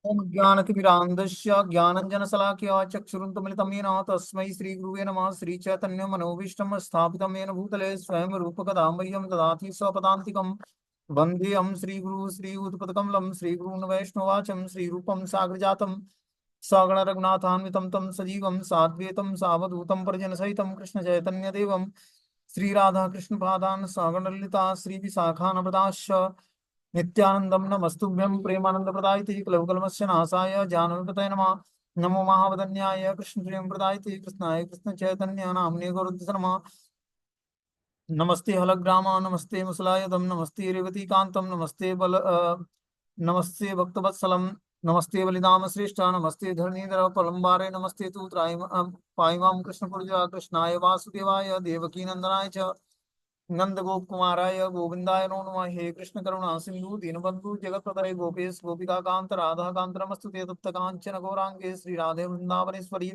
ओम ज्ञानतिमिरान्धस्य ज्ञानञ्जनशलाकया चक्षुरुन्मिलितं येन तस्मै श्रीगुरुवे नमः। श्रीचैतन्यमनोभीष्टं स्थापितं येन भूतले स्वयं रूपकदां मह्यं ददाति स्वपदान्तिकं। वन्देऽहं श्रीगुरु श्रीयुतपदकमलं श्रीगुरून् वैष्णवाचं श्रीरूपं साग्रजातं सगणरघुनाथान्वितं तं सजीवं साद्वैतं सावधूतं परिजनसहितं कृष्णचैतन्यदेवं श्रीराधाकृष्णपादान् सगणललिता श्रीविशाखान्विताश्च नित्यानंदम नमस्तुभ्यं प्रेमानंद प्रदायते कलवकलमस्य नाशाय जानवीपतये नमः। नमो महावदन्याय कृष्ण प्रेम प्रदायते कृष्णाय कृष्ण चैतन्य नाम्ने गौरद्वस नमः। नमस्ते हलग्राम नमस्ते मुसलायदम नमस्ते रेवती कांतम नमस्ते भक्तवत्सलम नमस्ते बलिदाम श्रेष्ठ नमस्ते धरणीधर पलंबारे नमस्ते तू पाइमाम कृष्ण पुरजा कृष्णाय वासुदेवाय देवकी नंदनाय च नंद गोप कुमाराय गोविंदाय नो नमः। हे कृष्ण करुणा सिंधु दीनबंधु जगतपतये गोपेश गोपिका कांत राधा कांत नमस्तुते तप्त कांचन गौरांगे श्री राधे वृंदावनेश्वरी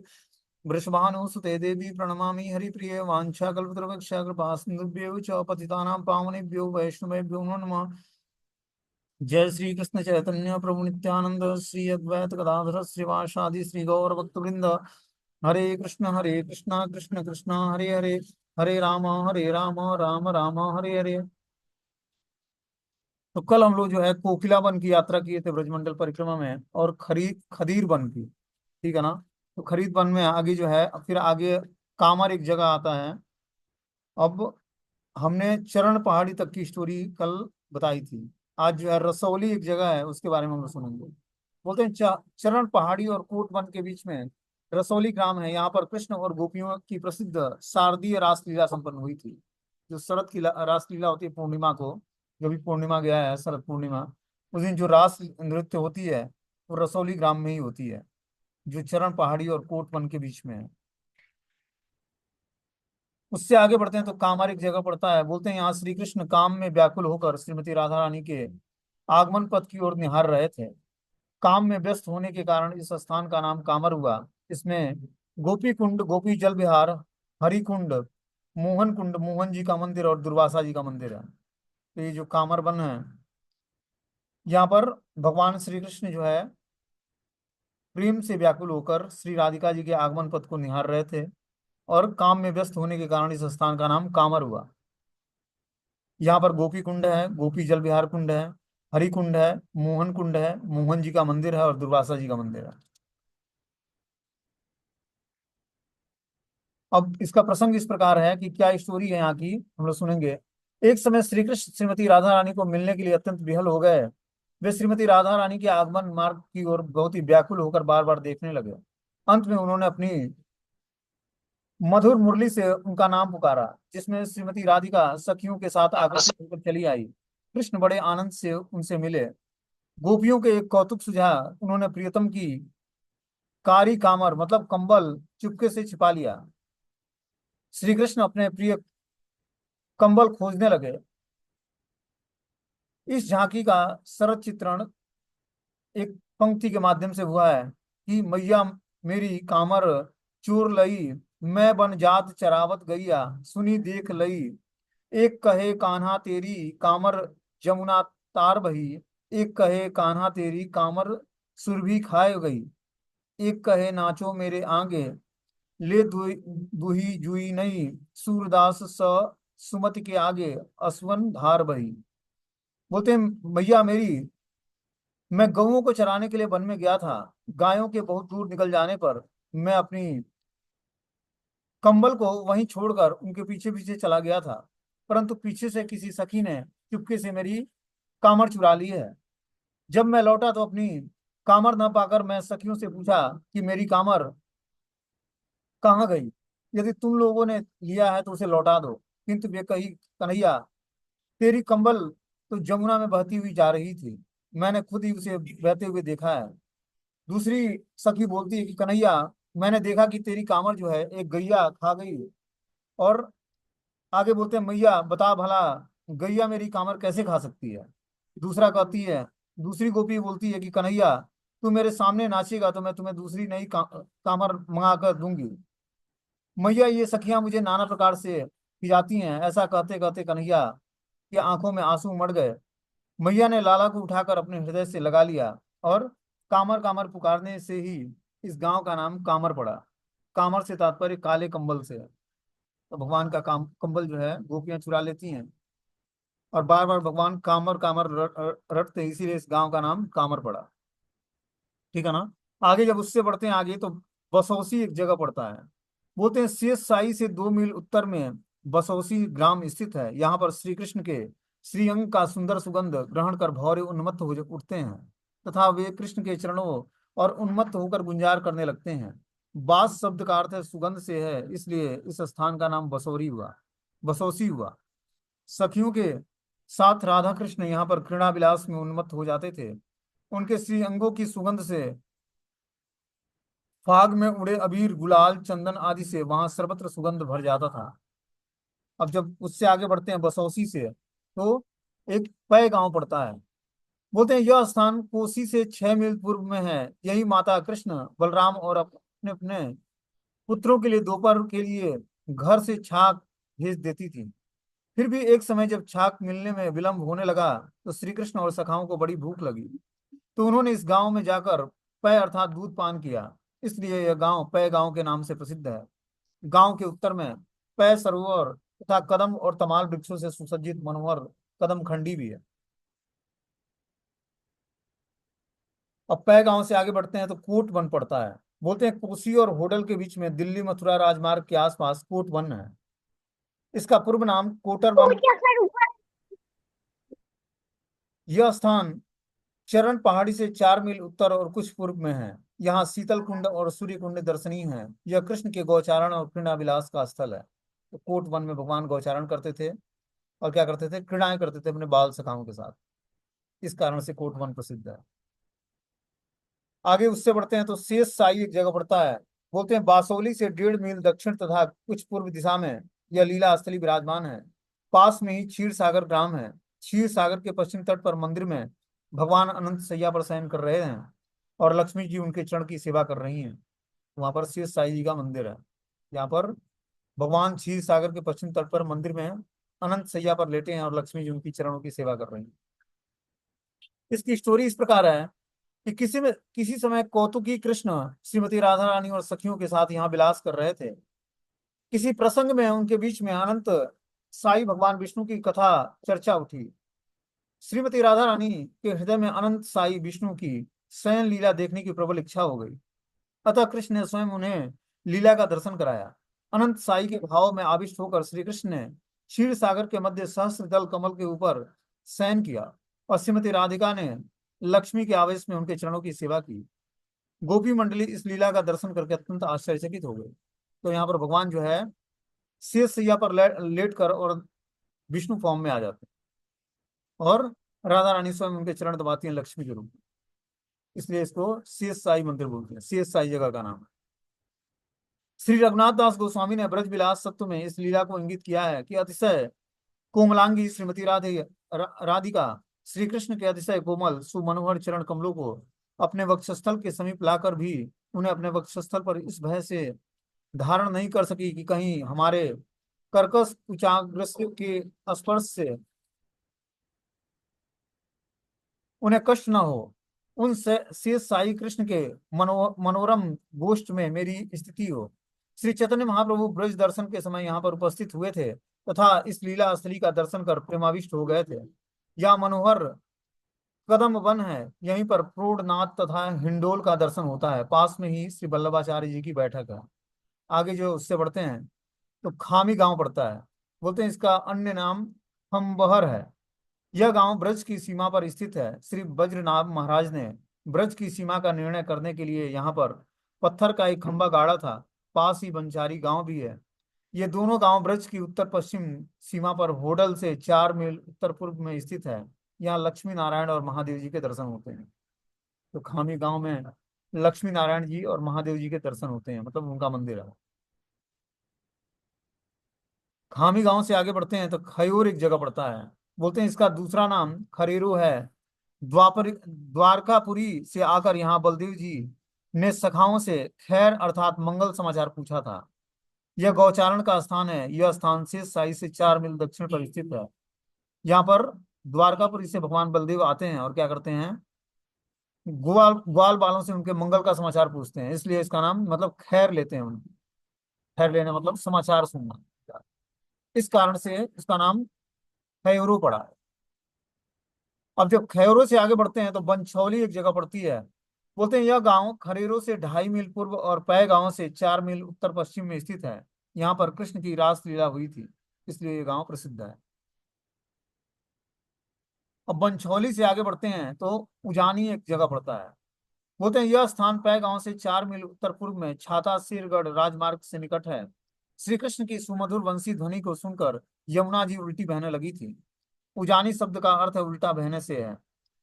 वृषभानुसुते देवी प्रणमामि हरिप्रिये वाञ्छाकल्पतरुभ्यश्च कृपा सिन्धुभ्यो च पतितानां पावनेभ्यो वैष्णवेभ्यो नमो नमः। जय श्री कृष्ण चैतन्य प्रभु नित्यानंद श्री अद्वैत गदाधर श्रीवासादि श्री गौर भक्तवृंद। हरे कृष्णा कृष्ण कृष्ण हरे हरे, हरे राम राम राम हरे हरे। तो कल हम लोग जो है कोकिला वन की यात्रा किए थे ब्रजमंडल परिक्रमा में, और खदीर वन की। ठीक है ना। तो खरीद वन में आगे जो है, फिर आगे कामर एक जगह आता है। अब हमने चरण पहाड़ी तक की स्टोरी कल बताई थी। आज जो है रसौली एक जगह है, उसके बारे में हम लोग सुनेंगे। बोलते हैं चरण पहाड़ी और कोट वन के बीच में रसौली ग्राम है। यहाँ पर कृष्ण और गोपियों की प्रसिद्ध शारदीय रासलीला संपन्न हुई थी। जो शरद की रासलीला होती है पूर्णिमा को, जो भी पूर्णिमा गया है शरद पूर्णिमा, उस दिन जो रास नृत्य होती है वो रसौली ग्राम में ही होती है, जो चरण पहाड़ी और कोट वन के बीच में है। उससे आगे बढ़ते हैं तो कामर एक जगह पड़ता है। बोलते हैं यहाँ श्री कृष्ण काम में व्याकुल होकर श्रीमती राधा रानी के आगमन पथ की ओर निहार रहे थे। काम में व्यस्त होने के कारण इस स्थान का नाम कामर हुआ। इसमें गोपी कुंड, गोपी जल विहार, हरि कुंड, मोहन कुंड, मोहन जी का मंदिर और दुर्वासा जी का मंदिर है। तो ये जो कामर वन है, यहाँ पर भगवान श्री कृष्ण जो है प्रेम से व्याकुल होकर श्री राधिका जी के आगमन पथ को निहार रहे थे, और काम में व्यस्त होने के कारण इस स्थान का नाम कामर हुआ। यहाँ पर गोपी कुंड है, गोपी जल विहार कुंड है, हरि कुंड है, मोहन कुंड है, मोहन जी का मंदिर है और दुर्वासा जी का मंदिर है। अब इसका प्रसंग इस प्रकार है कि क्या स्टोरी है यहाँ की, हम लोग सुनेंगे। एक समय श्री कृष्ण श्रीमती राधा रानी को मिलने के लिए अत्यंत विहल हो गए। वे श्रीमती राधा रानी के आगमन मार्ग की ओर बहुत ही व्याकुल होकर बार बार देखने लगे। अंत में उन्होंने अपनी मधुर मुरली से उनका नाम पुकारा, जिसमें श्रीमती राधिका सखियों के साथ आकर्षित होकर चली आई। कृष्ण बड़े आनंद से उनसे मिले। गोपियों के एक कौतुक सुझा उन्होंने प्रियतम की कारी कामर मतलब कंबल चुपके से छिपा लिया। श्री कृष्ण अपने प्रिय कंबल खोजने लगे। इस झांकी का सरल चित्रण एक पंक्ति के माध्यम से हुआ है कि मैया मेरी कामर चूर लई, मैं बन जात चरावत गैया, सुनी देख लई। एक कहे कान्हा तेरी कामर जमुना तार बही, एक कहे कान्हा तेरी कामर सुरभि खाए गई, एक कहे नाचो मेरे आगे ले दुही जुई नहीं, सूरदास स सुमति के आगे असवन धार बही। बोलते हैं मैया मेरी, मैं गऊओं को चराने के लिए वन में गया था। गायों के बहुत दूर निकल जाने पर मैं अपनी कंबल को वहीं छोड़कर उनके पीछे पीछे चला गया था, परंतु पीछे से किसी सखी ने चुपके से मेरी कामर चुरा ली है। जब मैं लौटा तो अपनी कामर न पाकर मैं सखियों से पूछा कि मेरी कामर कहाँ गई, यदि तुम लोगों ने लिया है तो उसे लौटा दो। किंतु वे कही कन्हैया तेरी कंबल तो जमुना में बहती हुई जा रही थी, मैंने खुद ही उसे बहते हुए देखा है। दूसरी सखी बोलती है कि कन्हैया मैंने देखा कि तेरी कामर जो है एक गैया खा गई। और आगे बोलते हैं मैया बता भला गैया मेरी कामर कैसे खा सकती है। दूसरा कहती है, दूसरी गोपी बोलती है कि कन्हैया तू मेरे सामने नाचेगा तो मैं तुम्हें दूसरी नई कामर मंगा कर दूंगी। मैया ये सखियां मुझे नाना प्रकार से खिजाती हैं। ऐसा कहते कहते कन्हैया की आंखों में आंसू उमड़ गए। मैया ने लाला को उठाकर अपने हृदय से लगा लिया और कामर कामर पुकारने से ही इस गांव का नाम कामर पड़ा। कामर से तात्पर्य काले कंबल से है। तो भगवान का काम कंबल जो है गोपियां चुरा लेती हैं, और बार बार भगवान कामर कामर रटते, इसीलिए इस गांव का नाम कामर पड़ा। ठीक है ना। आगे जब उससे बढ़ते हैं आगे, तो बसौसी एक जगह पड़ता है। बोलते हैं शेष साई से 2 मील उत्तर में बसौसी ग्राम स्थित है। यहाँ पर श्री कृष्ण के श्रीअंग का सुंदर सुगंध ग्रहण कर भौरे उन्मत्त हो उठते हैं, तथा वे कृष्ण के चरणों और उन्मत्त होकर गुंजार करने लगते हैं। बास शब्द का अर्थ है सुगंध से है, इसलिए इस स्थान का नाम बसोरी हुआ, बसोसी हुआ। सखियों के साथ राधा कृष्ण यहाँ पर क्रीड़ा विलास में उन्मत्त हो जाते थे। उनके श्री अंगों की सुगंध से फाग में उड़े अबीर गुलाल चंदन आदि से वहां सर्वत्र सुगंध भर जाता था। अब जब उससे आगे बढ़ते हैं बसौसी से, तो एक पै गांव पड़ता है। बोलते हैं यह स्थान कोसी से 6 मील पूर्व में है। यही माता कृष्ण बलराम और अपने अपने पुत्रों के लिए दोपहर के लिए घर से छाछ भेज देती थी। फिर भी एक समय जब छाछ मिलने में विलंब होने लगा, तो श्री कृष्ण और सखाओं को बड़ी भूख लगी। तो उन्होंने इस गांव में जाकर पै अर्थात दूध पान किया। इसलिए यह गांव पै गांव के नाम से प्रसिद्ध है। गांव के उत्तर में पै सरोवर तथा कदम और तमाल वृक्षों से सुसज्जित मनोहर कदम खंडी भी है। अब पै गांव से आगे बढ़ते हैं तो कोट वन पड़ता है। बोलते हैं कोसी और होडल के बीच में दिल्ली मथुरा राजमार्ग के आसपास कोट वन है। इसका पूर्व नाम कोटर वन। यह स्थान चरण पहाड़ी से 4 मील उत्तर और कुछ पूर्व में है। यहाँ शीतल कुंड और सूर्य कुंड दर्शनीय है। यह कृष्ण के गौचारण और क्रीड़ा विलास का स्थल है। तो कोट वन में भगवान गौचारण करते थे और क्या करते थे, क्रीड़ाएं करते थे अपने बाल सखाओं के साथ। इस कारण से कोट वन प्रसिद्ध है। आगे उससे बढ़ते हैं तो शेष साई एक जगह पड़ता है। बोलते हैं बासोली से 1.5 मील दक्षिण तथा कुछ पूर्व दिशा में यह लीला स्थली विराजमान है। पास में ही क्षीर सागर ग्राम है। क्षीर सागर के पश्चिम तट पर मंदिर में भगवान अनंत शैया पर शयन कर रहे हैं और लक्ष्मी जी उनके चरण की सेवा कर रही हैं। वहां पर शेष साई जी का मंदिर है। यहाँ पर भगवान क्षीर सागर के पश्चिम तट पर मंदिर में अनंत शैया पर लेटे हैं और लक्ष्मी जी उनकी चरणों की सेवा कर रही हैं। इसकी स्टोरी इस प्रकार है कि किसी समय कौतुकी कृष्ण श्रीमती राधा रानी और सखियों के साथ यहाँ विलास कर रहे थे। किसी प्रसंग में उनके बीच में अनंत साई भगवान विष्णु की कथा चर्चा उठी। श्रीमती राधा रानी के हृदय में अनंत साई विष्णु की शयन लीला देखने की प्रबल इच्छा हो गई। अतः कृष्ण ने स्वयं उन्हें लीला का दर्शन कराया। अनंत साई के भाव में आविष्ट होकर श्री कृष्ण ने क्षीर सागर के मध्य सहस्त्र दल कमल के ऊपर शयन किया और श्रीमती राधिका ने लक्ष्मी के आवेश में उनके चरणों की सेवा की। गोपी मंडली इस लीला का दर्शन करके अत्यंत आश्चर्यचकित हो गई। तो यहाँ पर भगवान जो है शेष सैया पर लेट कर और विष्णु फॉर्म में आ जाते हैं, और राधा रानी स्वयं उनके चरण दबाती हैं लक्ष्मी के रूप में। इसलिए इसको शेष साई मंदिर बोलते हैं। शेष साई जगह का नाम है। श्री रघुनाथ दास गोस्वामी ने ब्रज विलास सत्व में इस लीला को इंगित किया है कि अतिशय कोमलांगी श्रीमती राधिका श्री कृष्ण के अतिशय कोमल सुमनोहर चरण कमलों को अपने वक्षस्थल के समीप लाकर भी उन्हें अपने वक्षस्थल पर इस भय से धारण नहीं कर सकी कि कहीं हमारे कर्कश कुचाग्रस्य के स्पर्श से उन्हें कष्ट न हो। उन शेष साई कृष्ण के मनोरम गोष्ठ में मेरी स्थिति हो। श्री चैतन्य महाप्रभु ब्रज दर्शन के समय यहाँ पर उपस्थित हुए थे तथा इस लीला स्थली का दर्शन कर प्रेमाविष्ट हो गए थे। यह मनोहर कदम वन है। यहीं पर प्रोढ़नाथ तथा हिंडोल का दर्शन होता है। पास में ही श्री वल्लभाचार्य जी की बैठक है। आगे जो उससे बढ़ते हैं तो खामी गांव पड़ता है। बोलते हैं इसका अन्य नाम खम्बहर है। यह गांव ब्रज की सीमा पर स्थित है। श्री वज्रनाभ महाराज ने ब्रज की सीमा का निर्णय करने के लिए यहाँ पर पत्थर का एक खंभा गाड़ा था। पास ही बंचारी गांव भी है। ये दोनों गांव ब्रज की उत्तर पश्चिम सीमा पर होडल से 4 मील उत्तर पूर्व में स्थित है। यहाँ लक्ष्मी नारायण और महादेव जी के दर्शन होते हैं। तो खामी गांव में लक्ष्मी नारायण जी और महादेव जी के दर्शन होते हैं, मतलब उनका मंदिर है। खामी गांव से आगे बढ़ते हैं तो खयूर एक जगह पड़ता है। बोलते हैं इसका दूसरा नाम खरेरू है। द्वारकापुरी से आकर यहाँ बलदेव जी ने सखाओं से खैर अर्थात मंगल समाचार पूछा था। यह गौचारण का स्थान है। यह स्थान से साई से 4 मील दक्षिण पर स्थित है। यहाँ पर द्वारकापुरी से भगवान बलदेव आते हैं और क्या करते हैं, ग्वाल ग्वाल बालों से उनके मंगल का समाचार पूछते हैं, इसलिए इसका नाम मतलब खैर लेते हैं उनकी। खैर लेना मतलब समाचार सुनना। इस कारण से इसका नाम खैरो पड़ा है। अब जब खैरो से आगे बढ़ते हैं तो बनछौली एक जगह पड़ती है। बोलते हैं यह गांव खरेरो से 2.5 मील पूर्व और पै गांव से 4 मील उत्तर पश्चिम में स्थित है। यहाँ पर कृष्ण की रासलीला हुई थी, इसलिए ये गांव प्रसिद्ध है। अब बनछौली से आगे बढ़ते हैं तो उजानी एक जगह पड़ता है। बोलते हैं यह स्थान पै गांव से 4 मील उत्तर पूर्व में छाता सिरगढ़ राजमार्ग से निकट है। श्री कृष्ण की सुमधुर वंशी ध्वनि को सुनकर यमुना जी उल्टी बहने लगी थी। उजानी शब्द का अर्थ उल्टा बहने से है।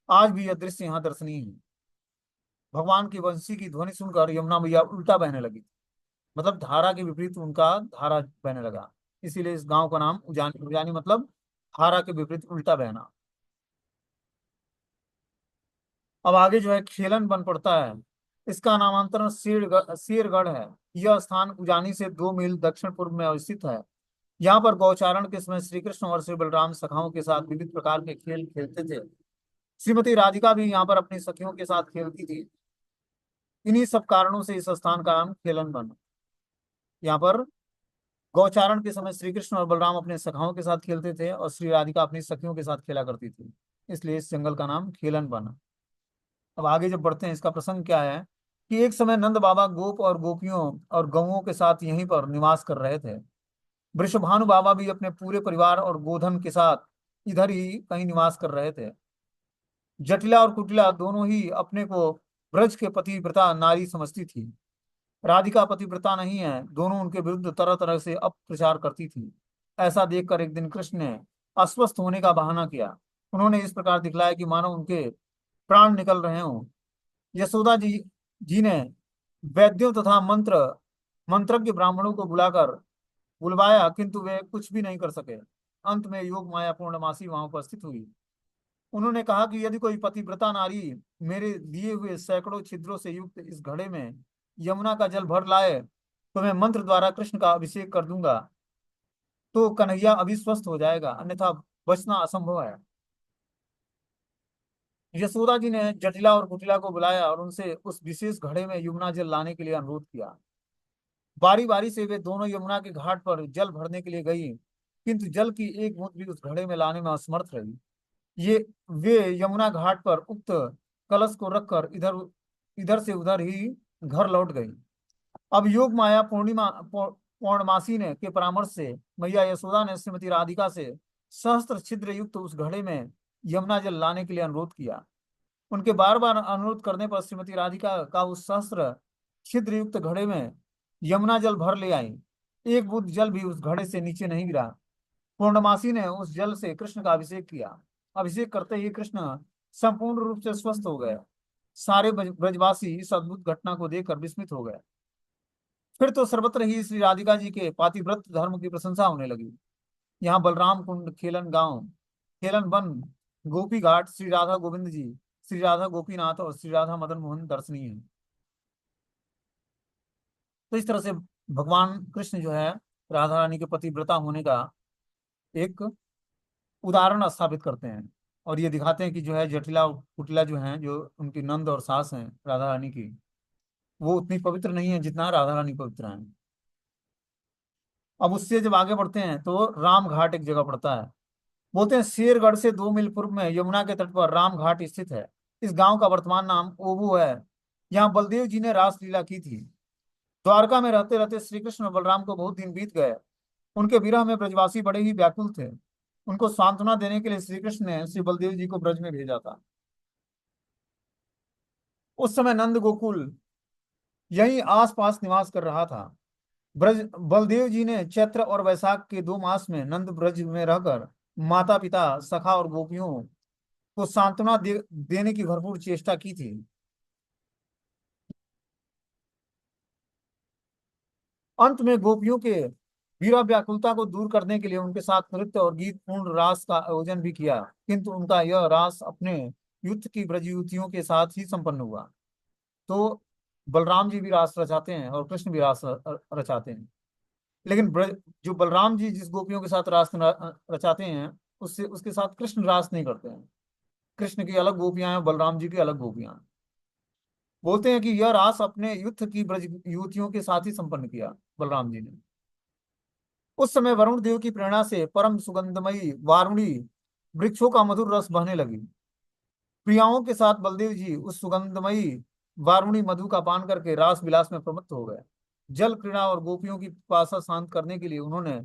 आज भी यह दृश्य यहाँ दर्शनीय है। भगवान की वंशी की ध्वनि सुनकर यमुना मैया उल्टा बहने लगी, मतलब धारा के विपरीत उनका धारा बहने लगा। इसीलिए इस गांव का नाम उजानी, उजानी मतलब धारा के विपरीत उल्टा बहना। अब आगे जो है खेलन बन पड़ता है। इसका नामांतरण शेरगढ़ है। यह स्थान उजानी से 2 मील दक्षिण पूर्व में स्थित है। यहाँ पर गौचारण के समय श्री कृष्ण और श्री बलराम सखाओं के साथ विविध प्रकार के खेल खेलते थे। श्रीमती राधिका भी यहाँ पर अपनी सखियों के साथ खेलती थी। इन्हीं सब कारणों से इस स्थान का नाम खेलन बना। यहाँ पर गौचारण के समय श्री कृष्ण और बलराम अपने सखाओं के साथ खेलते थे और श्री राधिका अपनी सखियों के साथ खेला करती थी, इसलिए इस जंगल का नाम खेलन बना। अब आगे जब बढ़ते हैं, इसका प्रसंग क्या है कि एक समय नंद बाबा गोप और गोपियों और गौओं के साथ यहीं पर निवास कर रहे थे। वृषभानु बाबा भी अपने पूरे परिवार और गोधन के साथ इधर ही कहीं निवास कर रहे थे। जटिला और कुटिला दोनों ही अपने को ब्रज के पतिव्रता नारी समझती थी। राधिका पतिव्रता नहीं है, दोनों उनके विरुद्ध तरह तरह से अपप्रचार करती थी। ऐसा देखकर एक दिन कृष्ण ने अस्वस्थ होने का बहाना किया। उन्होंने इस प्रकार दिखलाया कि मानो उनके प्राण निकल रहे हों। यशोदा जी ने वैद्यों तथा मंत्रज्ञ ब्राह्मणों को बुलवाया, किंतु वे कुछ भी नहीं कर सके। अंत में योग माया पूर्णमासी वहां उपस्थित हुई। उन्होंने कहा कि यदि कोई पतिव्रता नारी मेरे दिए हुए सैकड़ों छिद्रों से युक्त इस घड़े में यमुना का जल भर लाए तो मैं मंत्र द्वारा कृष्ण का अभिषेक कर दूंगा, तो कन्हैया अभी स्वस्थ हो जाएगा, अन्यथा बचना असंभव है। यशोदा जी ने जटिला और कुटिला को बुलाया और उनसे उस विशेष घड़े में यमुना जल लाने के लिए अनुरोध किया। बारी बारी से वे दोनों यमुना के घाट पर जल भरने के लिए गई, किंतु जल की एक बूंद भी उस घड़े में लाने में असमर्थ रही। ये वे यमुना घाट पर उक्त कलश को रखकर इधर इधर से उधर ही घर लौट गई। अब योग माया पौर्णमासी ने के परामर्श से मैया यशोदा ने श्रीमती राधिका से सहस्त्र छिद्र युक्त उस घड़े में यमुना जल लाने के लिए अनुरोध किया। उनके बार बार अनुरोध करने पर श्रीमती राधिका का उस सहस्त्र छिद्र युक्त घड़े में यमुना जल भर ले आई। एक बूंद जल भी उस घड़े से नीचे नहीं गिरा। पूर्णमासी ने उस जल से कृष्ण का अभिषेक किया। अभिषेक करते ही कृष्ण संपूर्ण रूप से स्वस्थ हो गए। सारे ब्रजवासी इस अद्भुत घटना को देखकर विस्मित हो गए। फिर तो सर्वत्र ही श्री राधिका जी के पातिव्रत धर्म की प्रशंसा होने लगी। यहाँ बलराम कुंड, खेलन गांव, खेलन वन, गोपी घाट, श्री राधा गोविंद जी, श्री राधा गोपीनाथ और श्री राधा मदन मोहन दर्शनीय है। तो इस तरह से भगवान कृष्ण जो है राधा रानी के पतिव्रता होने का एक उदाहरण स्थापित करते हैं। और ये दिखाते हैं कि जो है जटिला और कुटिला जो हैं, जो उनकी नंद और सास हैं राधा रानी की, वो उतनी पवित्र नहीं है जितना राधा रानी पवित्र है। अब उससे जब आगे बढ़ते हैं तो राम घाट एक जगह पड़ता है। बोलते हैं शेरगढ़ से 2 मील पूर्व में यमुना के तट पर राम घाट स्थित है। इस गांव का वर्तमान नाम ओबू है। यहाँ बलदेव जी ने रासलीला की थी। द्वारका में रहते रहते श्री कृष्ण और बलराम को बहुत दिन बीत गए। उनके विरह में ब्रजवासी बड़े ही व्याकुल थे। उनको सांत्वना देने के लिए श्री कृष्ण ने श्री बलदेव जी को ब्रज में भेजा था। उस समय नंद गोकुल यही आस पास निवास कर रहा था। ब्रज बलदेव जी ने चैत्र और वैशाख के 2 मास में नंद ब्रज में रहकर माता पिता सखा और गोपियों को सांत्वना देने की भरपूर चेष्टा की थी। अंत में गोपियों के वीरा व्याकुलता को दूर करने के लिए उनके साथ नृत्य और गीत पूर्ण रास का आयोजन भी किया, किंतु उनका यह रास अपने युद्ध की ब्रज युवतियों के साथ ही संपन्न हुआ। तो बलराम जी भी रास रचाते हैं और कृष्ण भी रास रचाते हैं, लेकिन जो बलराम जी जिस गोपियों के साथ रास रचाते हैं, उससे उसके साथ कृष्ण रास नहीं करते हैं। कृष्ण की अलग गोपियां हैं, बलराम जी की अलग गोपियां हैं। बोलते हैं कि यह रास अपने युद्ध की ब्रज युवतियों के साथ ही संपन्न किया बलराम जी ने। उस समय वरुण देव की प्रेरणा से परम सुगंधमयी वारुणी वृक्षों का मधुर रस बहने लगी। प्रियाओं के साथ बलदेव जी उस सुगंधमयी वारुणी मधु का पान करके रास विलास में प्रमत्त हो गए। जल क्रीड़ा और गोपियों की पिपासा शांत करने के लिए उन्होंने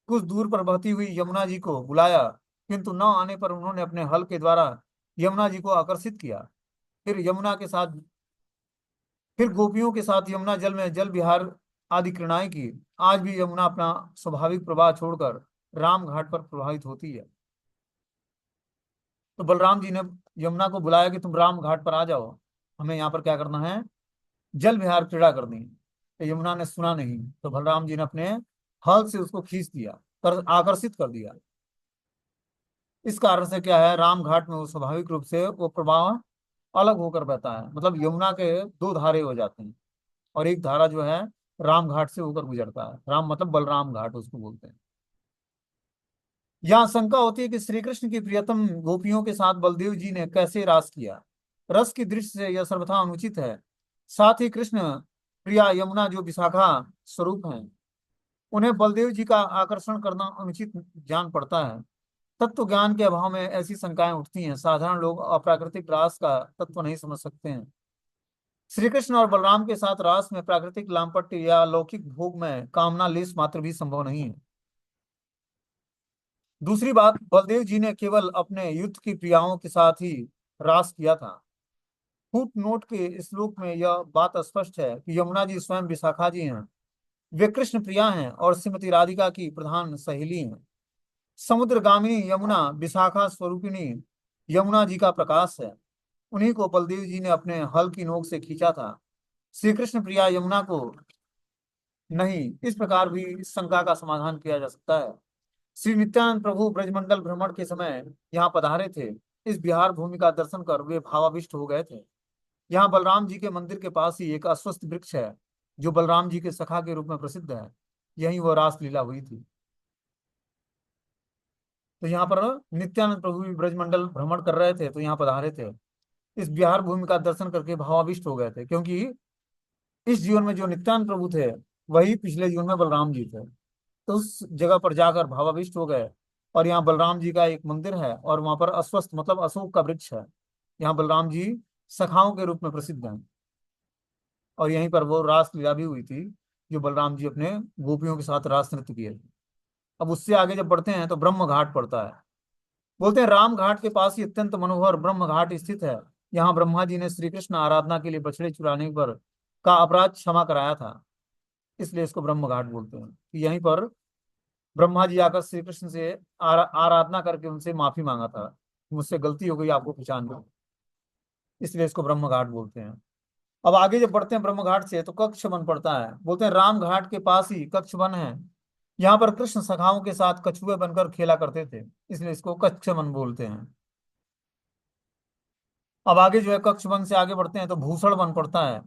कुछ दूर पर बहती हुई यमुना जी को बुलाया, किंतु न आने पर उन्होंने अपने हल के द्वारा यमुना जी को आकर्षित किया। फिर यमुना के साथ फिर गोपियों के साथ यमुना जल में जल विहार आदि क्रीड़ाएं की। आज भी यमुना अपना स्वाभाविक प्रवाह छोड़कर राम घाट पर प्रवाहित होती है। तो बलराम जी ने यमुना को बुलाया कि तुम राम घाट पर आ जाओ, हमें यहाँ पर क्या करना है, जल विहार क्रीड़ा करनी है। तो यमुना ने सुना नहीं, तो बलराम जी ने अपने हल से उसको खींच दिया, कर आकर्षित कर दिया। इस कारण से क्या है, राम घाट में वो स्वाभाविक रूप से वो प्रवाह अलग होकर बहता है। मतलब यमुना के दो धारे हो जाते हैं, और एक धारा जो है राम घाट से होकर गुजरता है। राम मतलब बलराम घाट उसको बोलते हैं। यहाँ शंका होती है कि श्री कृष्ण की प्रियतम गोपियों के साथ बलदेव जी ने कैसे रास किया। रस की दृष्टि से यह सर्वथा अनुचित है। साथ ही कृष्ण प्रिया यमुना जो विशाखा स्वरूप हैं, उन्हें बलदेव जी का आकर्षण करना अनुचित जान पड़ता है। तत्व ज्ञान के अभाव में ऐसी शंकाएं उठती हैं। साधारण लोग अप्राकृतिक रास का तत्व नहीं समझ सकते हैं। श्री कृष्ण और बलराम के साथ रास में प्राकृतिक लामपट्य या लौकिक भोग में कामना लेस मात्र भी संभव नहीं है। दूसरी बात, बलदेव जी ने केवल अपने युद्ध की प्रियाओं के साथ ही रास किया था। फुट नोट के श्लोक में यह बात स्पष्ट है कि यमुना जी स्वयं विशाखा जी हैं। वे कृष्ण प्रिया हैं और श्रीमती राधिका की प्रधान सहेली हैं। समुद्रगामिनी यमुना विशाखा स्वरूपिणी यमुना जी का प्रकाश है। उन्हीं को बलदेव जी ने अपने हल की नोक से खींचा था। श्री कृष्ण प्रिया यमुना को नहीं। इस प्रकार भी इस शंका का समाधान किया जा सकता है। श्री नित्यानंद प्रभु ब्रजमंडल भ्रमण के समय यहाँ पधारे थे। इस बिहार भूमि का दर्शन कर वे भावाविष्ट हो गए थे। यहाँ बलराम जी के मंदिर के पास ही एक अश्वत्थ वृक्ष है, जो बलराम जी के सखा के रूप में प्रसिद्ध है। यही वह रास लीला हुई थी। तो यहाँ पर नित्यानंद प्रभु भी ब्रजमंडल भ्रमण कर रहे थे, तो यहाँ पधारे थे। इस बिहार भूमि का दर्शन करके भावाविष्ट हो गए थे, क्योंकि इस जीवन में जो नित्यानंद प्रभु थे, वही पिछले जीवन में बलराम जी थे। तो उस जगह पर जाकर भावाविष्ट हो गए। और यहाँ बलराम जी का एक मंदिर है, और वहां पर अश्वत्थ मतलब अशोक का वृक्ष है। यहाँ बलराम जी सखाओं के रूप में प्रसिद्ध हैं। और यहीं पर वो रास लीला भी हुई थी, जो बलराम जी अपने गोपियों के साथ रास नृत्य किए थे। अब उससे आगे जब बढ़ते हैं तो ब्रह्म घाट पड़ता है। बोलते हैं राम घाट के पास ही अत्यंत मनोहर ब्रह्म घाट स्थित है। यहाँ ब्रह्मा जी ने श्री कृष्ण आराधना के लिए बछड़े चुराने पर का अपराध क्षमा कराया था, इसलिए इसको ब्रह्म घाट बोलते हैं। कि यहीं पर ब्रह्मा जी आकर श्री कृष्ण से आराधना करके उनसे माफी मांगा था, मुझसे गलती हो गई, आपको पहचान लो। इसलिए इसको ब्रह्म घाट बोलते हैं। अब आगे जब बढ़ते हैं ब्रह्म घाट से, तो कक्ष वन पड़ता है। बोलते हैं राम घाट के पास ही कक्ष वन है। यहाँ पर कृष्ण सखाओं के साथ कछुए बनकर खेला करते थे, इसलिए इसको कच्छ वन बोलते हैं। अब आगे जो है कक्ष वन से आगे बढ़ते हैं तो भूषण वन पड़ता है।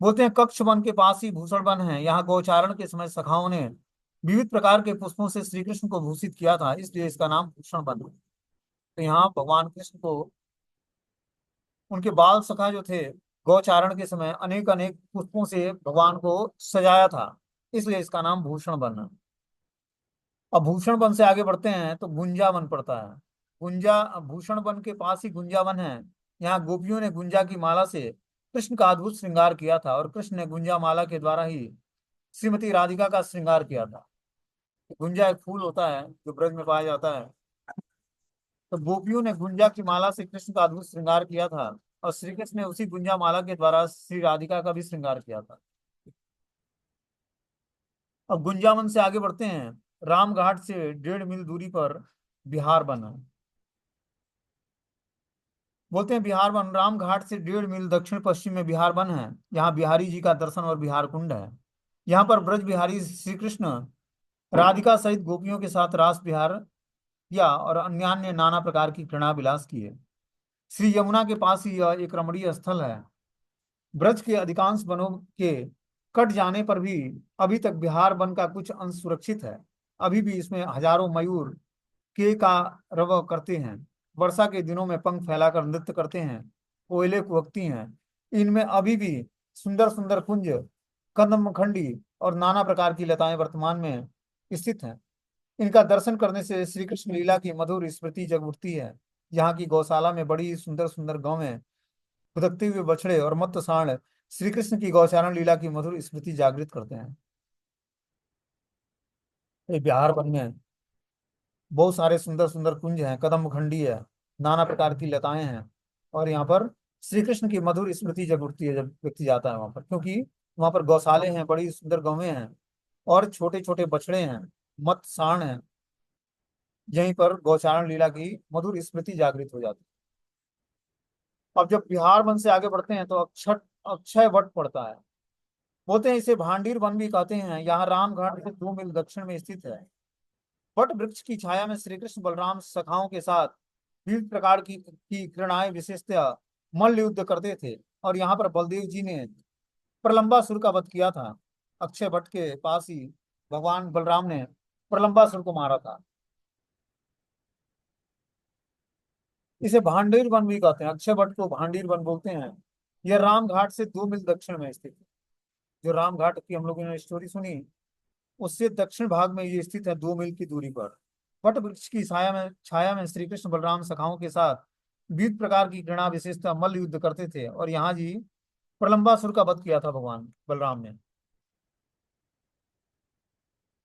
बोलते हैं कक्ष वन के पास ही भूषण वन है। यहाँ गोचारण के समय सखाओं ने विविध प्रकार के पुष्पों से श्री कृष्ण को भूषित किया था, इसलिए इसका नाम भूषण वन है। तो यहाँ भगवान कृष्ण को उनके बाल सखा जो थे, गौचारण के समय अनेक अनेक पुष्पों से भगवान को सजाया था, इसलिए इसका नाम भूषण वन है। अब भूषण वन से आगे बढ़ते हैं तो गुंजा वन पड़ता है। गुंजा भूषण वन के पास ही गुंजा वन है। यहाँ गोपियों ने गुंजा की माला से कृष्ण का अद्भुत श्रृंगार किया था, और कृष्ण ने गुंजा माला के द्वारा ही श्रीमती राधिका का श्रृंगार किया था। गुंजा एक फूल होता है जो ब्रज में पाया जाता है। तो गोपियों ने गुंजा की माला से कृष्ण का अद्भुत श्रृंगार किया था, और श्री कृष्ण ने उसी गुंजा माला के द्वारा श्री राधिका का भी श्रृंगार किया था। अब गुंजावन से आगे बढ़ते हैं। राम घाट से 1.5 मील दूरी पर बिहार बना। बोलते हैं बिहार वन राम घाट से 1.5 मील दक्षिण पश्चिम में बिहार वन है। यहाँ बिहारी जी का दर्शन और बिहार कुंड है। यहाँ पर ब्रज बिहारी श्री कृष्ण राधिका सहित गोपियों के साथ रास विहार किया, और अन्य नाना प्रकार की क्रीड़ा विलास किए। श्री यमुना के पास ही यह एक रमणीय स्थल है। ब्रज के अधिकांश वनों के कट जाने पर भी अभी तक बिहार वन का कुछ अंश सुरक्षित है। अभी भी इसमें हजारों मयूर के का रव करते हैं। वर्षा के दिनों में पंख फैलाकर नृत्य करते हैं। कोयले कुहकती हैं। इनमें अभी भी सुंदर सुंदर कुंज, कदम्बखंडी और नाना प्रकार की लताएं वर्तमान में स्थित हैं। इनका दर्शन करने से श्री कृष्ण लीला की मधुर स्मृति जग उठती है। यहाँ की गौशाला में बड़ी सुंदर सुंदर गौवें, फुदकते हुए बछड़े और मत्स्य सांड श्री कृष्ण की गौचारण लीला की मधुर स्मृति जागृत करते हैं। ये बिहार वन में बहुत सारे सुंदर सुंदर कुंज हैं, कदम खंडी है, नाना प्रकार की लताएं हैं। और यहाँ पर श्री कृष्ण की मधुर स्मृति जब उठती है जब व्यक्ति जाता है वहां पर, क्योंकि वहां पर गौशाले हैं, बड़ी सुंदर गौवें हैं और छोटे छोटे बछड़े हैं, मत सांड हैं। यहीं पर गौचारण लीला की मधुर स्मृति जागृत हो जाती है। अब जब बिहार वन से आगे बढ़ते हैं तो अक्षय अक्षय वट पड़ता है। बोलते हैं इसे भांडीर वन भी कहते हैं। यहाँ रामघाट से 2 मील दक्षिण में स्थित है। वट वृक्ष की छाया में श्री कृष्ण बलराम सखाओं के साथ विविध प्रकार की क्रीड़ाएं विशेषतः मल्ल युद्ध करते थे। और यहाँ पर बलदेव जी ने प्रलंबासुर का वध किया था। अक्षय वट के पास ही भगवान बलराम ने प्रलंबासुर को मारा था। इसे भांडीर वन भी कहते हैं। अक्षय वट को भांडीर वन बोलते हैं। यह राम घाट से 2 मील दक्षिण में स्थित है। जो राम घाट की हम लोगों ने स्टोरी सुनी, उससे दक्षिण भाग में ये स्थित है, 2 मील की दूरी पर। वट वृक्ष की छाया में श्री कृष्ण बलराम सखाओं के साथ विविध प्रकार की क्रीड़ा विशेषता मल्ल युद्ध करते थे। और यहाँ जी प्रलंबासुर का वध किया था भगवान बलराम ने।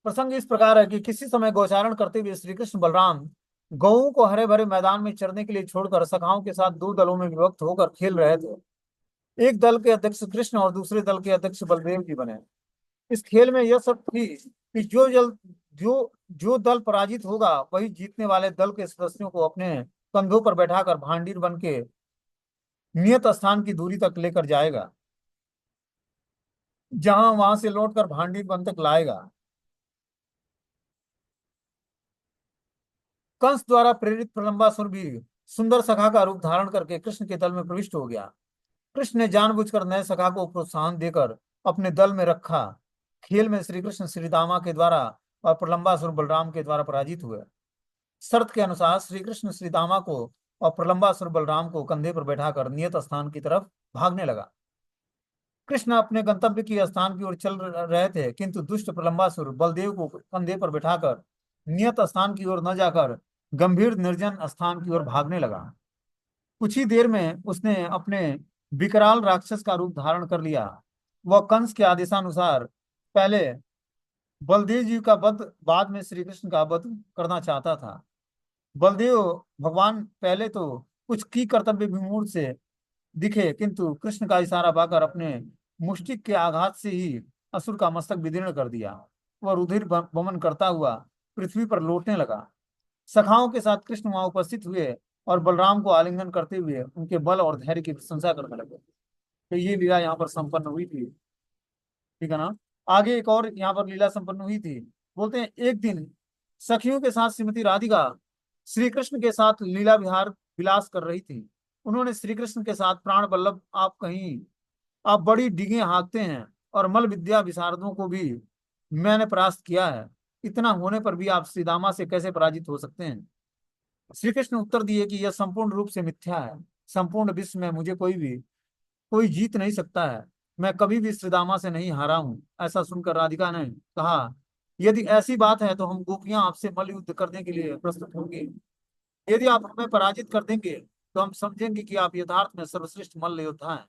प्रसंग इस प्रकार है कि किसी समय गोचारण करते हुए श्री कृष्ण बलराम गौओं को हरे भरे मैदान में चरने के लिए छोड़कर सखाओं के साथ 2 दलों में विभक्त होकर खेल रहे थे। एक दल के अध्यक्ष कृष्ण और दूसरे दल के अध्यक्ष बलदेव जी बने। इस खेल में यह शर्त थी कि जो दल पराजित होगा वही जीतने वाले दल के सदस्यों को अपने कंधों पर बैठाकर भांडीर वन के नियत स्थान की दूरी तक लेकर जाएगा, जहां वहां से लौटकर भांडीर वन तक लाएगा। कंस द्वारा प्रेरित प्रलंबासुर भी सुंदर सखा का रूप धारण करके कृष्ण के दल में प्रविष्ट हो गया। कृष्ण ने जानबूझकर नए सखा को प्रोत्साहन देकर अपने दल में रखा। खेल में श्री कृष्ण श्रीदामा के द्वारा और प्रलंबासुर बलराम के द्वारा पराजित हुए। शर्त के अनुसार श्री कृष्ण श्रीदामा को और प्रलंबासुर बलराम को कंधे पर बैठाकर नियत स्थान की तरफ भागने लगा। कृष्ण अपने गंतव्य की स्थान की ओर चल रहे थे, किंतु दुष्ट प्रलंबासुर बलदेव को कंधे पर बैठाकर नियत स्थान की ओर न जाकर गंभीर निर्जन स्थान की ओर भागने लगा। कुछ ही देर में उसने अपने विकराल राक्षस का रूप धारण कर लिया। वह कंस के आदेशानुसार पहले बलदेव जी का वध, बाद में श्री कृष्ण का वध करना चाहता था। बलदेव भगवान पहले तो कुछ की कर्तव्य विमूढ़ से दिखे, किंतु कृष्ण का इशारा पाकर अपने मुष्टिक के आघात से ही असुर का मस्तक विदीर्ण कर दिया। वह रुधिर वमन करता हुआ पृथ्वी पर लौटने लगा। सखाओं के साथ कृष्ण वहां उपस्थित हुए और बलराम को आलिंगन करते हुए उनके बल और धैर्य की प्रशंसा करने लगे। तो ये लीला यहाँ पर संपन्न हुई थी। ठीक है ना। आगे एक और यहाँ पर लीला संपन्न हुई थी। बोलते हैं एक दिन सखियों के साथ श्रीमती राधिका श्री कृष्ण के साथ लीला विहार विलास कर रही थी। उन्होंने श्री कृष्ण के साथ प्राण वल्लभ आप बड़ी डिगे हाँकते हैं और मल विद्या विशारदों को भी मैंने परास्त किया है। इतना होने पर भी आप श्रीदामा से कैसे पराजित हो सकते हैं? श्री कृष्ण उत्तर दिए कि यह संपूर्ण रूप से मिथ्या है। संपूर्ण विश्व में मुझे कोई जीत नहीं सकता है। मैं कभी भी श्रीदामा से नहीं हारा हूं। ऐसा सुनकर राधिका ने कहा, यदि ऐसी बात है तो हम गोपियां आपसे मल्ल युद्ध करने के लिए प्रस्तुत होंगे। यदि आप हमें पराजित कर देंगे तो हम समझेंगे कि आप यथार्थ में सर्वश्रेष्ठ मल्ल योद्धा हैं।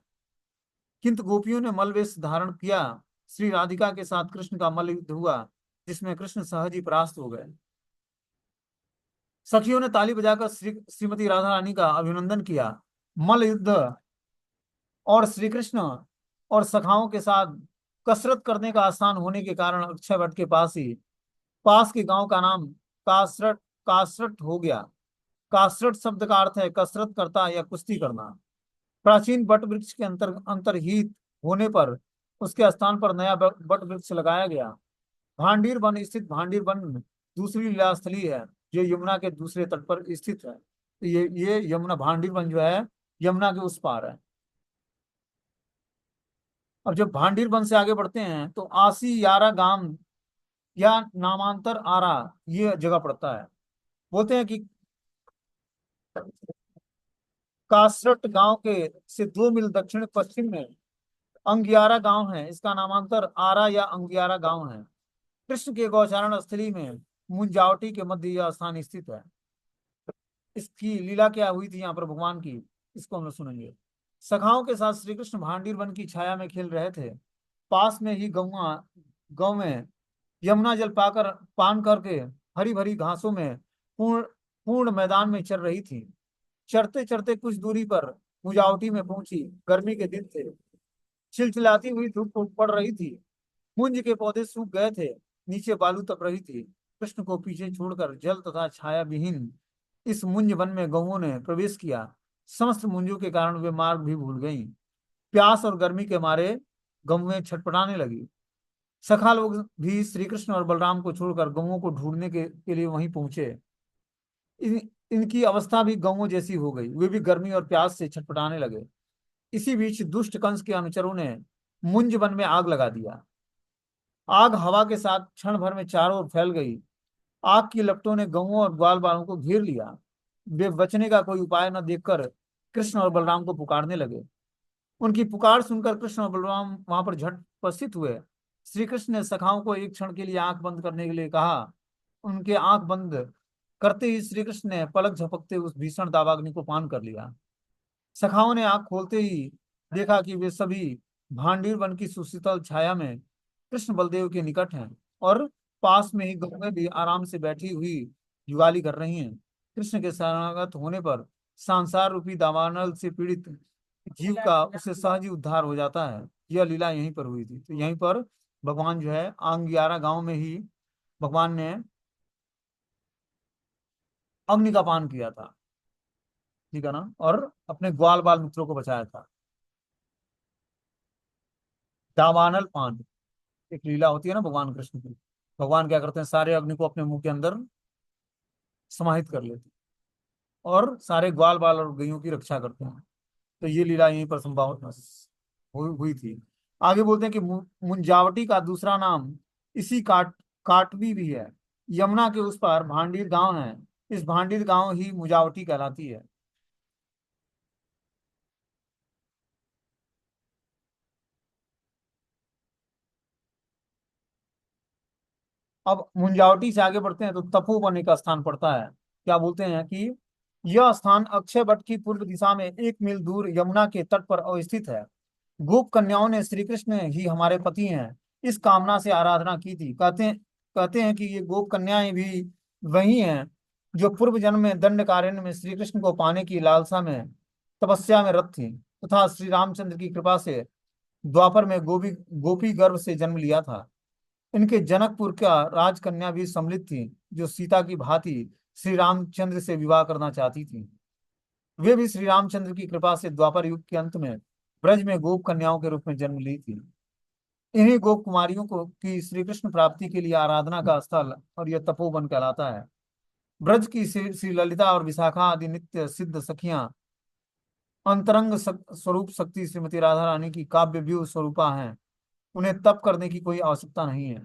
किंतु गोपियों ने मल्लवेश धारण किया। श्री राधिका के साथ कृष्ण का मल्ल युद्ध हुआ, जिसमें कृष्ण सहज ही परास्त हो गए। सखियों ने ताली बजाकर श्रीमती राधा रानी का अभिनंदन किया। मल्ल युद्ध और श्री कृष्ण और सखाओं के साथ कसरत करने का आसान होने के कारण अक्षय वट के पास के गांव का नाम कासरट कासरट हो गया। कासरट शब्द का अर्थ है कसरत करता या कुश्ती करना। प्राचीन वट वृक्ष के अंतर्हित होने पर उसके स्थान पर नया वट वृक्ष लगाया गया। भांडीर वन स्थित भांडीर वन दूसरी लीलास्थली है जो यमुना के दूसरे तट पर स्थित है। तो ये यमुना भांडीर वन जो है यमुना के उस पार है। अब जब भांडीर वन से आगे बढ़ते हैं तो आसी यारा गांव या नामांतर आरा ये जगह पड़ता है। बोलते हैं कि कासरट गांव के से 2 मील दक्षिण पश्चिम में अंगियारा गांव है। इसका नामांतर आरा या अंगियारा गांव है। कृष्ण के गौचारण स्थली में मुंजावटी के मध्य यह स्थान स्थित है। इसकी लीला क्या हुई थी यहाँ पर भगवान की, इसको हम लोग सुनेंगे। सखाओं के साथ श्री कृष्ण भांडीर वन की छाया में खेल रहे थे। पास में ही गांव में यमुना जल पाकर पान करके हरी भरी घासों में पूर्ण पूर्ण मैदान में चर रही थी। चरते चरते कुछ दूरी पर मुजावटी में पहुंची। गर्मी के दिन थे, चिलचिलाती हुई धूप पड़ रही थी। मुंज के पौधे सूख गए थे, नीचे बालू तप रही थी। कृष्ण को पीछे छोड़कर जल तथा छाया विहीन इस मुंज वन में गौओं ने प्रवेश किया। समस्त मुंजों के कारण वे मार्ग भी भूल गईं। प्यास और गर्मी के मारे गौएं छटपटाने लगी। सखा लोग भी श्री कृष्ण और बलराम को छोड़कर गौओं को ढूंढने के लिए वहीं पहुंचे। इनकी अवस्था भी गौओं जैसी हो गई। वे भी गर्मी और प्यास से छटपटाने लगे। इसी बीच दुष्ट कंस के अनुचरों ने मुंज वन में आग लगा दिया। आग हवा के साथ क्षण भर में चारों ओर फैल गई। आग की लपटों ने गौओं और ग्वाल बालों को घेर लिया। वे बचने का कोई उपाय न देखकर कृष्ण और बलराम को पुकारने लगे। उनकी पुकार सुनकर कृष्ण और बलराम वहां पर झट उपस्थित हुए। श्री कृष्ण ने सखाओं को एक क्षण के लिए आंख बंद करने के लिए कहा। उनके आंख बंद करते ही श्री कृष्ण ने पलक झपकते उस भीषण दावाग्नि को पान कर लिया। सखाओं ने आंख खोलते ही देखा कि वे सभी भांडीर वन की सुशीतल छाया में कृष्ण बलदेव के निकट हैं और पास में ही गौएं भी आराम से बैठी हुई जुगाली कर रही हैं। कृष्ण के शरणागत होने पर सांसार रूपी दावानल से पीड़ित जीव का उससे सहज ही उद्धार हो जाता है। यह लीला यहीं पर हुई थी। तो यहीं पर भगवान जो है आंगियारा गांव में ही भगवान ने अग्नि का पान किया था, ठीक है ना, और अपने ग्वाल बाल मित्रों को बचाया था। दावानल पान एक लीला होती है ना भगवान कृष्ण की। भगवान क्या करते हैं, सारे अग्नि को अपने मुंह के अंदर समाहित कर लेते हैं और सारे ग्वाल बाल और गैयों की रक्षा करते हैं। तो ये लीला यहीं पर संभव हुई थी। आगे बोलते हैं कि मुंजावटी का दूसरा नाम इसी काटवी भी है। यमुना के उस पार भांडीर गांव है। इस भांडीर गांव ही मुंजावटी कहलाती है। अब मुंजावटी से आगे बढ़ते हैं तो तपोवन का स्थान पड़ता है। क्या बोलते हैं कि यह स्थान अक्षय वट की पूर्व दिशा में 1 मील दूर यमुना के तट पर अवस्थित है। गोप कन्याओं ने श्री कृष्ण ही हमारे पति हैं इस कामना से आराधना की थी। कहते हैं कि ये गोप कन्याएं भी वही हैं जो पूर्व जन्म में दंडकारण्य में श्री कृष्ण को पाने की लालसा में तपस्या में रत थी तथा श्री रामचंद्र की कृपा से द्वापर में गोपी गर्भ से जन्म लिया था। इनके जनकपुर का राजकन्या भी सम्मिलित थी जो सीता की भांति श्री रामचंद्र से विवाह करना चाहती थी। वे भी श्री रामचंद्र की कृपा से द्वापर युग के अंत में ब्रज में गोप कन्याओं के रूप में जन्म ली थी। इन्हीं गोप कुमारियों को की श्री कृष्ण प्राप्ति के लिए आराधना का स्थल और यह तपोवन कहलाता है। ब्रज की श्री ललिता और विशाखा आदि नित्य सिद्ध सखियां अंतरंग स्वरूप शक्ति श्रीमती राधा रानी की काव्य व्यूह स्वरूपा हैं। उन्हें तप करने की कोई आवश्यकता नहीं है।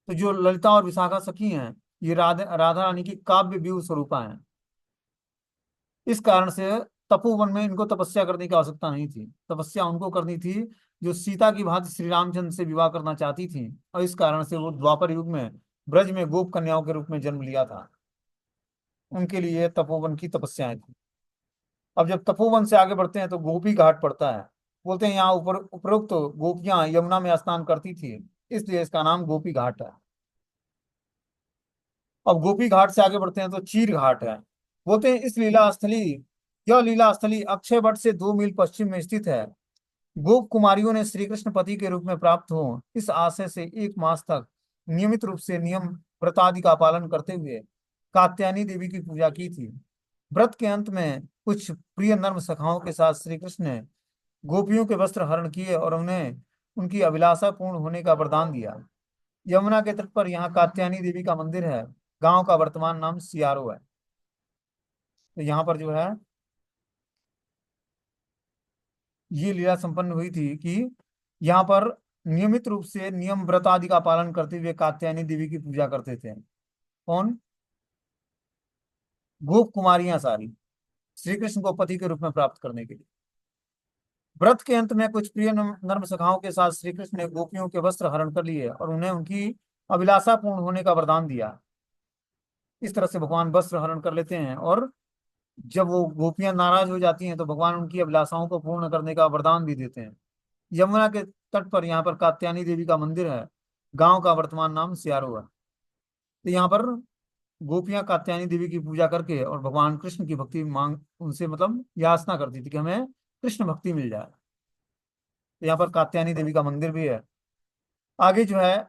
तो जो ललिता और विशाखा सखी हैं, ये राधा राधा रानी की काव्य व्यूह स्वरूपा हैं। इस कारण से तपोवन में इनको तपस्या करने की आवश्यकता नहीं थी। तपस्या उनको करनी थी जो सीता की भांति श्री रामचंद्र से विवाह करना चाहती थी और इस कारण से वो द्वापर युग में ब्रज में गोप कन्याओं के रूप में जन्म लिया था। उनके लिए तपोवन की तपस्याएं थी। अब जब तपोवन से आगे बढ़ते हैं तो गोपी घाट पड़ता है। बोलते हैं यहाँ ऊपर उपरोक्त तो गोपियां यमुना में स्नान करती थी, इसलिए इसका नाम गोपी घाट है। अब गोपी घाट से आगे बढ़ते हैं तो चीर घाट है। बोलते हैं इस लीला स्थली यह लीला स्थली अक्षय वट से 2 मील पश्चिम में स्थित है। गोप कुमारियों ने श्री कृष्ण पति के रूप में प्राप्त हो इस आशय से 1 मास तक नियमित रूप से नियम व्रत आदि का पालन करते हुए कात्यायनी देवी की पूजा की थी। व्रत के अंत में कुछ प्रिय नर्म सखाओं के साथ श्री कृष्ण ने गोपियों के वस्त्र हरण किए और उन्हें उनकी अभिलाषा पूर्ण होने का वरदान दिया। यमुना के तट पर यहाँ कात्यायनी देवी का मंदिर है। गांव का वर्तमान नाम सियारो है। तो यहाँ पर जो है ये लीला संपन्न हुई थी कि यहाँ पर नियमित रूप से नियम व्रत आदि का पालन करते हुए कात्यायनी देवी की पूजा करते थे। कौन? गोप कुमारियां सारी श्री कृष्ण को पति के रूप में प्राप्त करने के लिए। व्रत के अंत में कुछ प्रिय नर्म सखाओं के साथ श्री कृष्ण ने गोपियों के वस्त्र हरण कर लिए और उन्हें उनकी अभिलाषा पूर्ण होने का वरदान दिया। इस तरह से भगवान वस्त्र हरण कर लेते हैं, और जब वो गोपियां नाराज हो जाती हैं तो भगवान उनकी अभिलाषाओं को पूर्ण करने का वरदान भी देते हैं। यमुना के तट पर यहाँ पर कात्यायनी देवी का मंदिर है। गांव का वर्तमान नाम सियारो है। तो यहाँ पर गोपियां कात्यायनी देवी की पूजा करके और भगवान कृष्ण की भक्ति मांग उनसे मतलब याचना करती थी कि हमें कृष्ण भक्ति मिल जाए। तो यहाँ पर कात्यायनी देवी का मंदिर भी है। आगे जो है,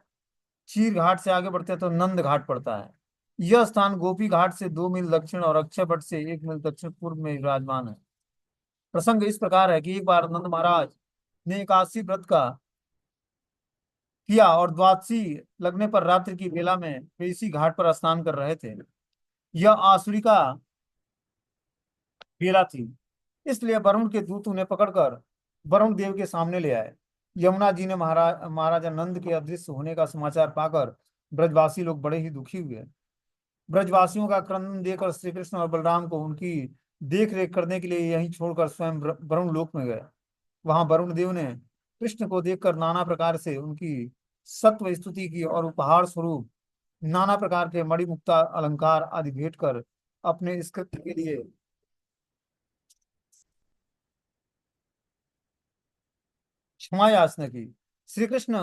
चीर घाट से आगे बढ़ते हैं तो नंद घाट पड़ता है। यह स्थान गोपी घाट से 2 मील दक्षिण और अक्षय वट से 1 मील दक्षिण पूर्व में विराजमान है। प्रसंग इस प्रकार है कि एक बार नंद महाराज ने एकादशी व्रत का किया और द्वादशी लगने पर रात्रि की बेला में वे इसी घाट पर स्नान कर रहे थे। यह आसुरी का बेला थी, इसलिए वरुण के दूत उन्हें पकड़कर वरुण देव के सामने ले आए। यमुना जी ने महाराजा नंद के अदृश्य होने का समाचार पाकर ब्रजवासी लोग बड़े ही दुखी हुए। ब्रजवासियों का क्रंदन देखकर श्री कृष्ण और बलराम को उनकी देख रेख करने के लिए यहीं छोड़कर स्वयं वरुण लोक में गए। वहां वरुण देव ने कृष्ण को देखकर नाना प्रकार से उनकी सत्व स्तुति की और उपहार स्वरूप नाना प्रकार के मणिमुक्ता अलंकार आदि भेंट कर अपने इस कृत्य के लिए क्षमा याचना की। श्री कृष्ण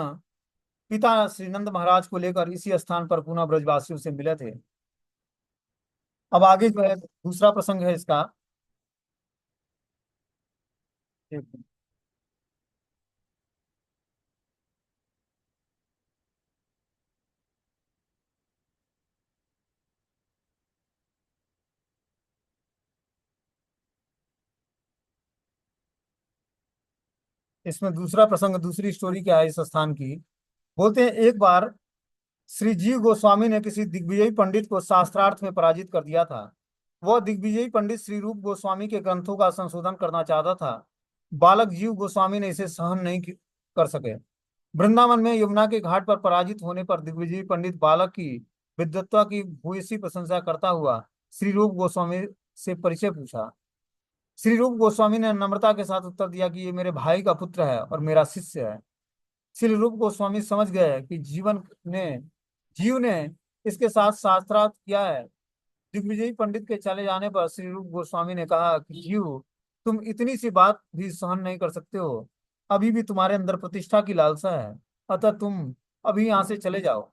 पिता श्री नंद महाराज को लेकर इसी स्थान पर पुनः ब्रजवासियों से मिले थे। अब आगे जो है दूसरा प्रसंग है इसका। इसमें दूसरा प्रसंग, दूसरी स्टोरी क्या है इस स्थान की। बोलते हैं एक बार श्री जीव गोस्वामी ने किसी दिग्विजयी पंडित को शास्त्रार्थ में पराजित कर दिया था। वह दिग्विजयी पंडित श्री रूप गोस्वामी के ग्रंथों का संशोधन करना चाहता था। बालक जीव गोस्वामी ने इसे सहन नहीं कर सके। वृंदावन में यमुना के घाट पर पराजित होने पर दिग्विजयी पंडित बालक की विद्वत्ता की भूयसी प्रशंसा करता हुआ श्री रूप गोस्वामी से परिचय पूछा। श्री रूप गोस्वामी ने नम्रता के साथ उत्तर दिया कि ये मेरे भाई का पुत्र है और मेरा शिष्य है। श्री रूप गोस्वामी समझ गए कि ने जीव ने इसके साथ शास्त्रार्थ किया है। दिग्विजयी पंडित के चले जाने पर श्री रूप गोस्वामी ने कहा कि जीव, तुम इतनी सी बात भी सहन नहीं कर सकते हो। अभी भी तुम्हारे अंदर प्रतिष्ठा की लालसा है, अतः तुम अभी यहाँ से चले जाओ।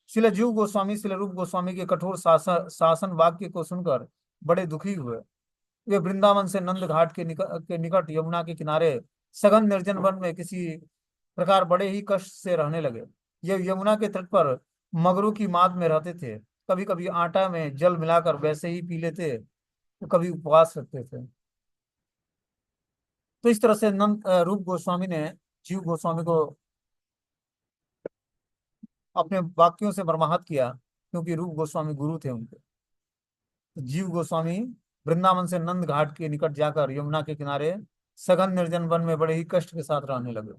श्रील जीव गोस्वामी श्रील रूप गोस्वामी के कठोर शासन वाक्य को सुनकर बड़े दुखी हुए। वे वृंदावन से नंद घाट के निकट यमुना के किनारे सघन निर्जन वन में किसी प्रकार बड़े ही कष्ट से रहने लगे। ये यमुना के तट पर मगरों की माद में रहते थे। कभी कभी आटा में जल मिलाकर वैसे ही पी लेते, तो कभी उपवास रखते थे। तो इस तरह से रूप गोस्वामी ने जीव गोस्वामी को अपने वाक्यों से मर्माहत किया, क्योंकि रूप गोस्वामी गुरु थे उनके। तो जीव गोस्वामी वृंदावन से नंद घाट के निकट जाकर यमुना के किनारे सघन निर्जन वन में बड़े ही कष्ट के साथ रहने लगे।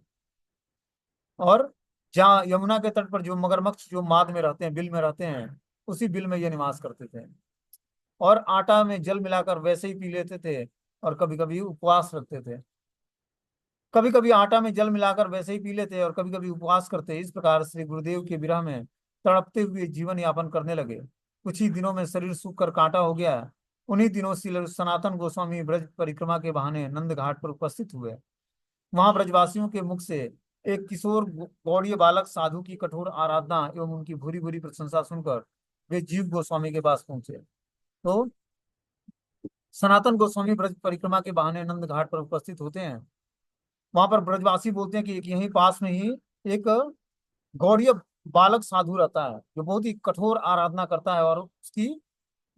और जहाँ यमुना के तट पर जो मगरमच्छ जो माद में रहते हैं, बिल में रहते हैं, उसी बिल में ये निवास करते थे। और आटा में जल मिलाकर वैसे ही पी लेते थे, और कभी कभी उपवास रखते थे। कभी कभी आटा में जल मिलाकर वैसे ही पी लेते और कभी कभी उपवास करते। इस प्रकार श्री गुरुदेव के विरह में तड़पते हुए जीवन यापन करने लगे। कुछ ही दिनों में शरीर सूख कर कांटा हो गया। उन्हीं दिनों श्री सनातन गोस्वामी ब्रज परिक्रमा के बहाने नंद घाट पर उपस्थित हुए। वहां ब्रजवासियों के मुख से एक किशोर गौड़ीय बालक साधु की कठोर आराधना एवं उनकी भूरी भूरी प्रशंसा सुनकर वे जीव गोस्वामी के पास पहुंचे। तो सनातन गोस्वामी ब्रज परिक्रमा के बहाने नंद घाट पर उपस्थित होते हैं। वहां पर ब्रजवासी बोलते हैं कि एक यहीं पास में ही एक गौड़ीय बालक साधु रहता है, जो बहुत ही कठोर आराधना करता है, और उसकी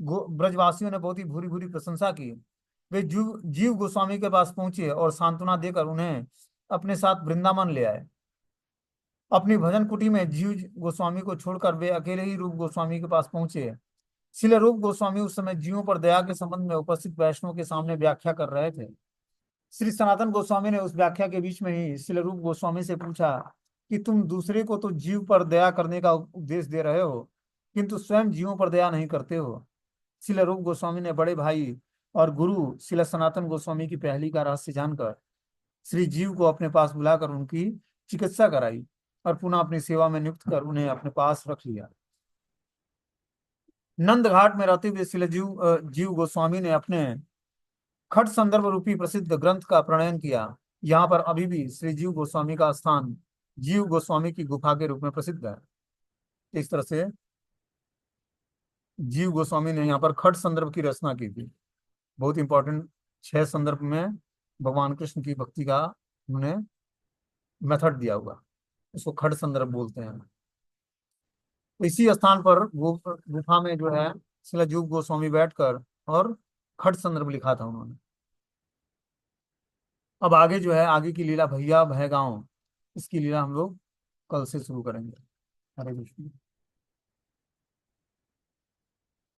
ब्रजवासियों ने बहुत ही भूरी भूरी प्रशंसा की। वे जीव गोस्वामी के पास पहुंचे और सांत्वना देकर उन्हें अपने साथ वृंदावन ले आए। अपनी भजन कुटी में जीव गोस्वामी को छोड़कर वे अकेले ही रूप गोस्वामी के पास पहुंचे। श्रील रूप गोस्वामी उस समय जीवों पर दया के संबंध में उपस्थित वैष्णव के सामने व्याख्या कर रहे थे। श्री सनातन गोस्वामी ने उस व्याख्या के बीच में ही श्रील रूप गोस्वामी से पूछा कि तुम दूसरे को तो जीव पर दया करने का उपदेश दे रहे हो, किंतु स्वयं जीवों पर दया नहीं करते हो। श्रील रूप गोस्वामी ने बड़े भाई और गुरु श्रील सनातन गोस्वामी की पहली का रहस्य जानकर श्री जीव को अपने पास बुलाकर उनकी चिकित्सा कराई और पुनः अपनी सेवा में नियुक्त कर उन्हें अपने पास रख लिया। नंद घाट में रहते हुए श्रील जीव गोस्वामी ने अपने खट संदर्भ रूपी प्रसिद्ध ग्रंथ का प्रणयन किया। यहाँ पर अभी भी श्री जीव गोस्वामी का स्थान जीव गोस्वामी की गुफा के रूप में प्रसिद्ध है। इस तरह से जीव गोस्वामी ने यहाँ पर खट संदर्भ की रचना की थी। बहुत इंपॉर्टेंट 6 संदर्भ में भगवान कृष्ण की भक्ति का उन्होंने मेथड दिया हुआ, उसको खट संदर्भ बोलते हैं। तो इसी स्थान पर वो गुफा में जो है श्रील जीव गोस्वामी बैठकर और खट संदर्भ लिखा था उन्होंने। अब आगे जो है आगे की लीला भैया भयगांव, इसकी लीला हम लोग कल से शुरू करेंगे। हरे कृष्ण।